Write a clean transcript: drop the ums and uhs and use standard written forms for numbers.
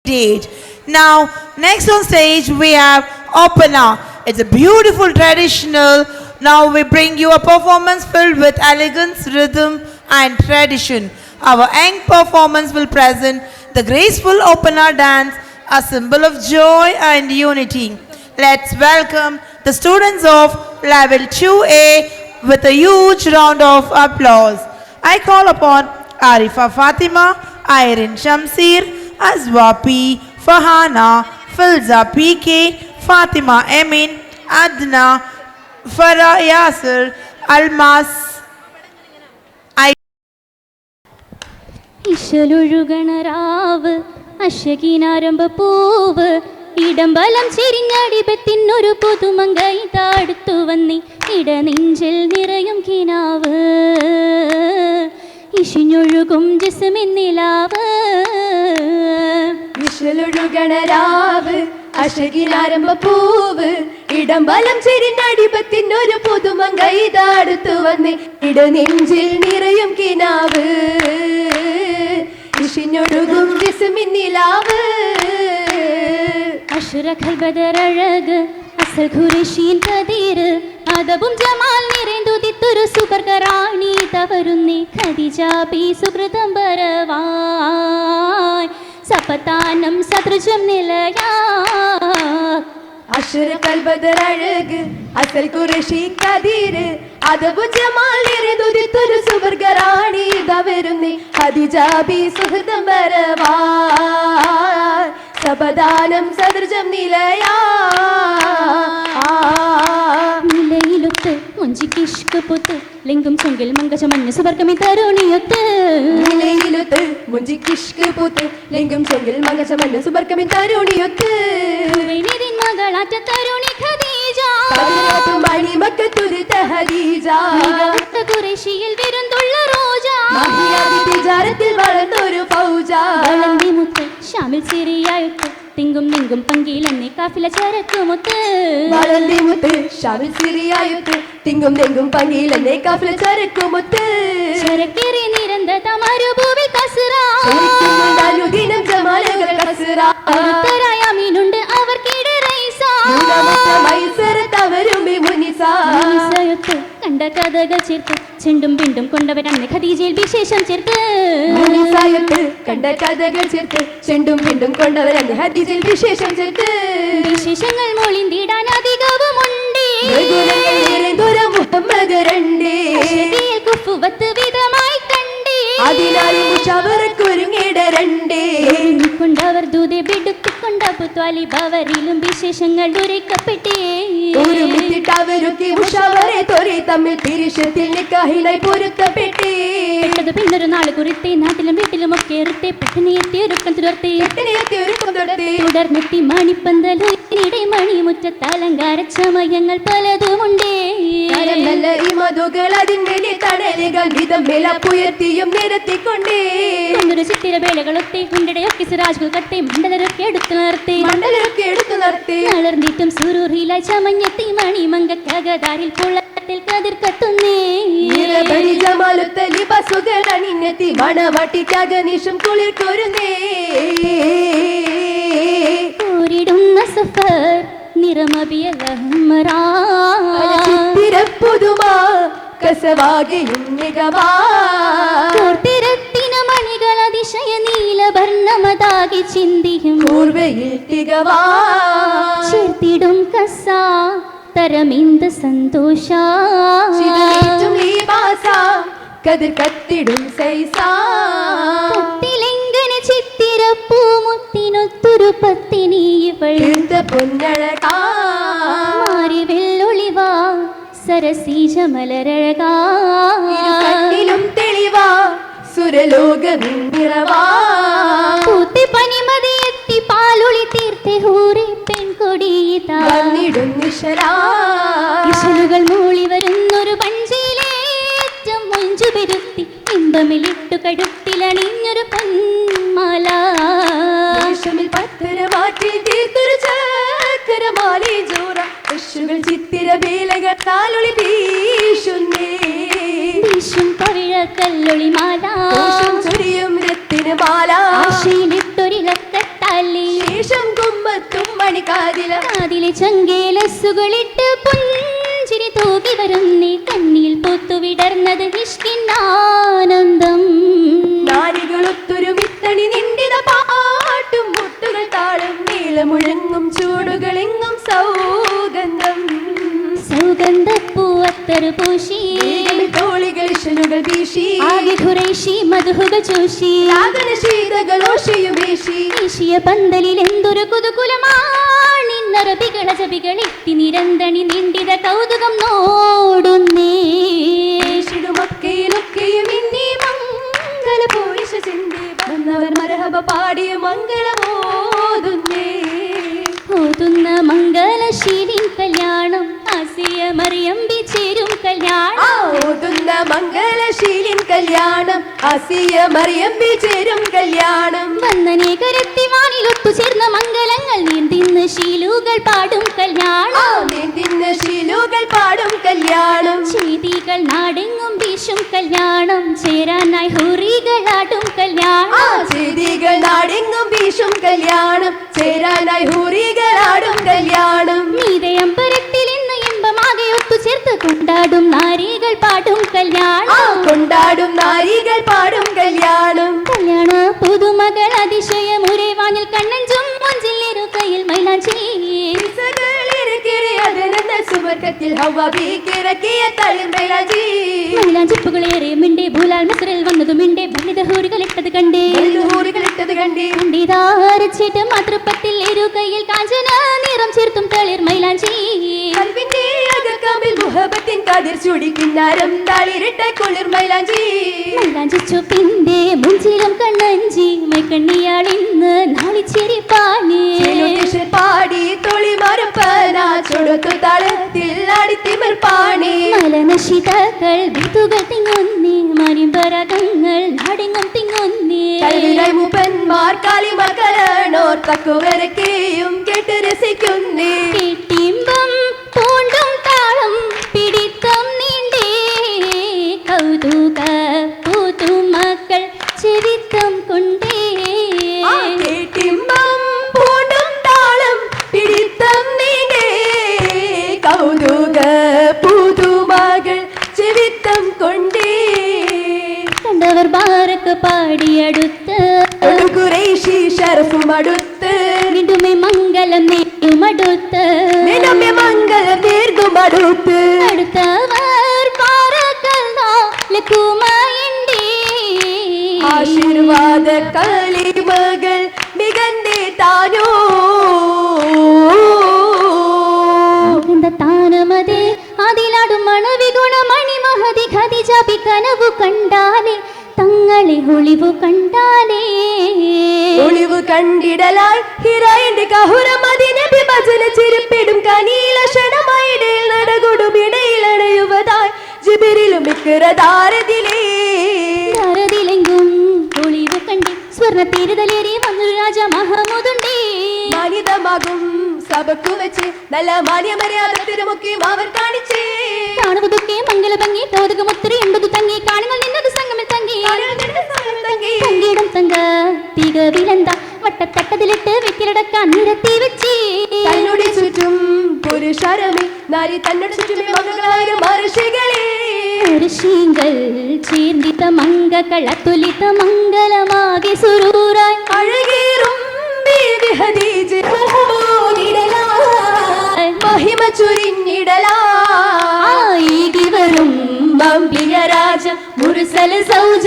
date. Now, next on stage we have Opana. It's a beautiful traditional. Now we bring you a performance filled with elegance, rhythm and tradition. Our young performance will present the graceful Opana dance, a symbol of joy and unity. Let's welcome the students of level 2A with a huge round of applause. I call upon Arifa Fatima, Irene Shamsir, Azwa P, Fahana, Filza PK, Fatima Emin, Adna, Farah Yasir, Almas. ഇശലൊഴുകണരാവ് അശകിനാരംഭ പൂവ് ഇടംബലം ചെരിഞ്ഞടിപത്തിനൊരു പുതുമങ്കൈ താടുത്തു വന്നി ഇടനെഞ്ചിൽ നിറയും കിനാവ് ഇഷിഞ്ഞൊഴുകും ജിസ്മിന്നിലാവ് ഇശലൊഴുകണരാവ് അശകിനാരംഭ പൂവ് ഇടംബലം ചെരിഞ്ഞടിപത്തിനൊരു പുതുമങ്കൈ താടുത്തു വന്നി ഇടനെഞ്ചിൽ നിറയും കിനാവ് ഇഷിഞ്ഞൊഴുകും ജിസ്മിന്നിലാവ് അഷ്റഖൽ ബദറഴക് അസൽ ഖുറൈശിൻ കദീർ അദബും ജമാൽ നിറേന്തുദിത്തൊരു സുബർഗറാണി തവരുന്നേ ഖദീജ ബി സുകൃതം ബരവായ് സപതാനം സദൃജം നിലയാ അഷ്റഖൽ ബദറഴക് അസൽ ഖുറൈശി കദീർ അദബും ജമാൽ നിറേന്തുദിത്തൊരു സുബർഗറാണി തവരുന്നേ ഖദീജ ബി സുകൃതം ബരവായ് സപദാനം സദൃജം നിലയാ നിലയിലൊത്ത് മുഞ്ചിക്കിഷ്ക് പൊത്ത് ലിംഗം ചൊങ്കിൽ മങ്കജ മഞ്ഞ സുവർഗമി തരുണിയൊത്ത് നിലയിലൊത്ത് മുഞ്ചിക്കിഷ്ക് പൊത്ത് ലിംഗം ചൊങ്കിൽ മങ്കജ മഞ്ഞ സുവർഗമി തരുണിയൊത്ത് നിതിൻ മകളാറ്റ തരുണി ഖദീജ മണിമക്കത്തൊരു ഖദീജ ഖുറൈശിയിൽ വിരുന്തുള്ള റോജ വിചാരത്തിൽ വളർന്നൊരു ഫൗജ വളന്തി മുത്ത് ഷാമിൽ സിറിയായൊത്ത് തിങ്കും നിങ്കും പങ്കിലെന്നെ കാഫില ചരക്കുമുത്ത് വളന്തി മുത്ത് ഷാമിൽ സിറിയായൊത്ത് തിങ്കും നിങ്കും പങ്കിലെന്നെ കാഫില ചരക്കുമുത്ത് ചരക്കേറി നിരന്തത മരുഭൂവിൽ കസ്റാ ദിനം ജമാലകൾ കസ്റ അടുത്തരായ മീനുണ്ട് അവർക്കിടെ റൈസ മൈസരത്തവരുമി മുനിസയൊത്ത് കണ്ട കഥകൾ ചേർത്ത് ചെണ്ടും പിണ്ടും കൊണ്ടവരന്ന് ഖദീജയിൽ വിശേഷം ചേർത്ത് മുനിസയൊത്ത് കണ്ട കഥകൾ ചേർത്ത് ചെണ്ടും പിണ്ടും കൊണ്ടവരന്ന് ഖദീജയിൽ വിശേഷം ചേർത്ത് വിശേഷങ്ങൾ മൊളിന്തിടാൻ അധികവുമുണ്ട് മുഹമ്മദ് രണ്ടേ കുഫുവത്ത് വിധമായി കണ്ടേ അതിനായി മുഷാവറക്കൊരുങ്ങിടരണ്ടേ കൊണ്ടവർ ദൂതെ ബിടുക്കിക്കൊണ്ട പുത്വാലിബവരിലും വിശേഷങ്ങൾ ഉരയ്ക്കപ്പെട്ടേ ഒരുമിച്ചിട്ടവരൊക്കെ മുഷാവറെ തോരെ തമ്മിൽ തിരിശത്തിൽ നിക്കാഹിനായി പൊരുത്തപ്പെട്ടേ പിന്നൊരു നാള് കുറിത്തെ നാട്ടിലും വീട്ടിലും ഒക്കെ എറുത്തെ പെട്ടെന്നെത്തി ഒരുക്കം തുടർത്തി തുടർന്നെത്തി മണിപ്പന്തലിടെ മണിമുറ്റത്ത് അലങ്കാര ചമയങ്ങൾ പലതുമുണ്ടേ നല്ല മധുകൾ അതിന്റെ തടലുകൾ വിധം വിലപ്പുയർത്തിയും നിരത്തിക്കൊണ്ടേ ഒന്നൊരു ചിത്തിര വേളകളൊത്തെ ഉണ്ടടയൊക്കെ സിറാജുകൾ കത്തെ മണ്ഡലരൊക്കെ എടുത്തു നിർത്തി വളർന്നിട്ടും സുരൂറിലായി ചമഞ്ഞെത്തി മണിമങ്കകതാരിൽ പുള്ളത്തിൽ കതിർ കത്തുന്നേ ജമാലുത്തലിബസുകൾ അണിഞ്ഞെത്തി മണവാട്ടിക്കകനിഷം കുളിർ കൊരുന്നേ ഓരിടുന്ന സഫർ നിറമബിയലഹ്മറാ കസവാകയും നിഗവാർത്തിരത്തിന മണികൾ അതിശയ നീലവർണ്ണമതാകി ചിന്തിയും പൂർവയിൽ തികവാ ചേർത്തിടും കസ തരമിന്ത് സന്തോഷ കതിർ കത്തിടും സൈസാത്തിലെങ്ങനെ ചിത്തിരപ്പൂ മുത്തിനൊത്തൊരു പത്തിനി ഇവൾ പൊന്നഴകാ മാറി വെള്ളൊളിവാ സരസീജമലരഴകാ തെളിവാ സുരലോകമിറവാ പൂത്തി പനിമതിയെത്തി പാലൊളി തീർത്തെ ഹൂറി പെൺകൊടിയിടും ഇശലുകൾ മൂളി വരുന്നൊരു പഞ്ചിയിലേറ്റം മുഞ്ചു പെരുത്തി ഇമ്പമിലിട്ടു കഴുത്തിലണിഞ്ഞൊരു പൊന്മാല പത്തരമാറ്റിൽ തീർത്തൊരു ചക്കരമാലി ജോറ ചിത്തിര വേലകൾ താലൊളി വീശുന്നേ വീശും പവിഴ കല്ലൊളി മാല ചൊരിയും രത്തിന് മാല ആശയിലിട്ടൊരിലക്കത്താലി കാതിലെ ചങ്കേലസുകളിട്ട് പുഞ്ചിരി തൂകി വരുന്നേ കണ്ണിൽ പൊത്തുവിടർന്നത് ഇഷ്കിന്നാനന്ദം നാരികളൊത്തൊരു വിത്തണി നിണ്ടിത പാട്ടും മുട്ടുകൾ താളം നീളമുഴങ്ങും ചൂടുകളെങ്ങും സൗഗന്ധം സൗഗന്ധപ്പൂവത്തറ് പൂശി തോളികൾ ഇഷലുകൾ വീശി ആകെ ഖുറൈശി മധുഹുകൾ ചൂഷി ആകന ശീതകളോഷയും വീശി ദേശീയ പന്തലിൽ എന്തൊരു കുതുകുലമാണിന്നറബികള ജബികൾ എത്തി നിരന്തണി നിണ്ടിത കൗതുകം നോടുന്നേ മക്കയിലൊക്കെയും ഇന്നീ മംഗള പോരിശ ചിന്തി വന്നവർ മരഹബ പാടിയ മംഗളമോതുന്നേ ഓതുന്ന മംഗളശീലിൻ കല്യാണം ആസിയ മറിയമ്പി ചേരും കല്യാണം ഓതുന്ന മംഗളശീലിൻ കല്യാണം ആസിയ മറിയമ്പി ചേരും കല്യാണം വന്നനെ കരത്തി വാനിലൊത്തു ചേർന്ന മംഗളങ്ങൾ നീന്തിന്ന് ശീലുകൾ പാടും കല്യാണം നീന്തിന്ന് ശീലുകൾ പാടും കല്യാണം ചെയ്തികൾ നാടെങ്ങും വീശും കല്യാണം ചേരാനായി ഹൂറികളാടും കല്യാണം ചെയ്തികൾ നാടെങ്ങും വീശും കല്യാണം ചേരാനായി ഹൂറികളാടും കല്യാണം നീതയമ്പരത്തിൽ ഇന്ന് ഇമ്പമാകെ ഒത്തുചേർത്ത് കൊണ്ടാടും നാരികൾ പാടും കല്യാണം കൊണ്ടാടും നാരികൾ പാടും കല്യാണം കല്യാണ പുതുമകൾ അതിശയമുരെ വാനിൽ കണ്ണഞ്ചും മുഞ്ചിലിരുകയിൽ മൈലാഞ്ചി സുവർക്കത്തിൽ ഹവ്വാബിക്കിറക്കിയ തളിമൈലാഞ്ചി മൈലാഞ്ചിപ്പുകളേറെ മിണ്ടേ ഭൂലാൽ മിസ്രിൽ വന്നതു മിണ്ടേ ബലിതഹൂറുകൾ ഇട്ടത് കണ്ടേ കണ്ടിതാരച്ചിട്ട് മാതൃപ്പത്തിൽ ഇരുകയിൽ കാഞ്ചന നിറം ചേർത്തും തളിർ മൈലാഞ്ചി മുഹബത്തിൻ കതിർ ചൂടി കിന്നാരം താളിരിട്ട കുളിർ മൈലാഞ്ചി മൈലാഞ്ചി ചുപ്പിന്റെ മുഞ്ചിലും കണ്ണഞ്ചി മൈക്കണ്ണിയാൾ ഇന്ന് നാളിച്ചേരി പാടി പാടി തൊളിമാരപ്പന ചൊടുത്തു താളത്തിൽ ആടിത്തിമിർ പാണി മലനശിതകൾ വിത്തുകൾ തിങ്ങുന്നേ മരിമ്പരകങ്ങൾ നാടെങ്ങും തിങ്ങുന്നേ മൂപ്പന്മാർ കാളിമകരണോർ തക്കുവരക്കെയും കേട്ട് രസിക്കുന്നേ കേട്ടിമ്പം പൂണ്ടും താളം പിടിത്തം നീണ്ടേ കൗതുക പുതുമക്കൾ ചെവിത്തം കൊണ്ടേ കേട്ടിമ്പം പൂണ്ടും താളം പിടിത്തം നീണ്ടേ കൗതുക പുതുമകൾ ചെവിത്തം കൊണ്ടേ കണ്ടവർ ബാരക്ക് പാടിയടുത്ത് ഖുറൈശി ഷറഫും അടുത്ത് വിടുമേ മംഗലം നേടുമടുത്ത് മംഗലം നേർന്നുമടുത്ത് അടുത്തവർ പാറക്കല്ലോ ലക്കുമായിണ്ടേ ആശീർവാദ കളിമകൾ മികന്തേ താനോ താനമതേ അതിലാടും മണവി ഗുണമണി മഹതി ഖദിജാബി കനവു കണ്ടാലേ തങ്ങളെ ഒളിവു കണ്ടാലേ ഒളിവു കണ്ടിടലായി ഹിറൈന്റെ കഹുരം അതിനബി ഭജന ചിരിപ്പിടും കനീല ക്ഷണമായിടയിൽ നടകൊടും ഇടയിലണയുവതായി ജിബിരിലും മിക്കറതാരതിലേ ധാരതിലെങ്കും ഒളിവു കണ്ടേ സ്വർണ്ണ തിരുതലേറി വന്നു രാജ മഹമുദുണ്ടേ മാനിതമാകും സഭക്കു വെച്ച് നല്ല മാന്യമര്യാദ തിരുമുക്കി അവർ കാണിച്ചേ കാണുവതൊക്കെ മംഗള ഭംഗി കൗതുകമൊത്തിരി ഉണ്ടതു തങ്ങി കാണികൾ നിന്നത് സംഗമിൽ തങ്ങി തങ്കിയിടം തങ്ക തികവിലെന്താ വട്ടത്തട്ടതിലിട്ട് വെക്കിലടക്കാൻ നിരത്തി വെച്ചേ തന്നോട് ചുറ്റും പുരുഷരമി നാരി തന്നോട് ചുറ്റും മംഗളായിരം മഹർഷികളെ ഋഷികൾ ചേർന്നിത മംഗകൾ അതുലിത മംഗളമാകെ സുരൂരായി അഴകേറും മഹിമ ചുരിഞ്ഞിടലായി വരും മംബിയ രാജ മുർസല സൗജ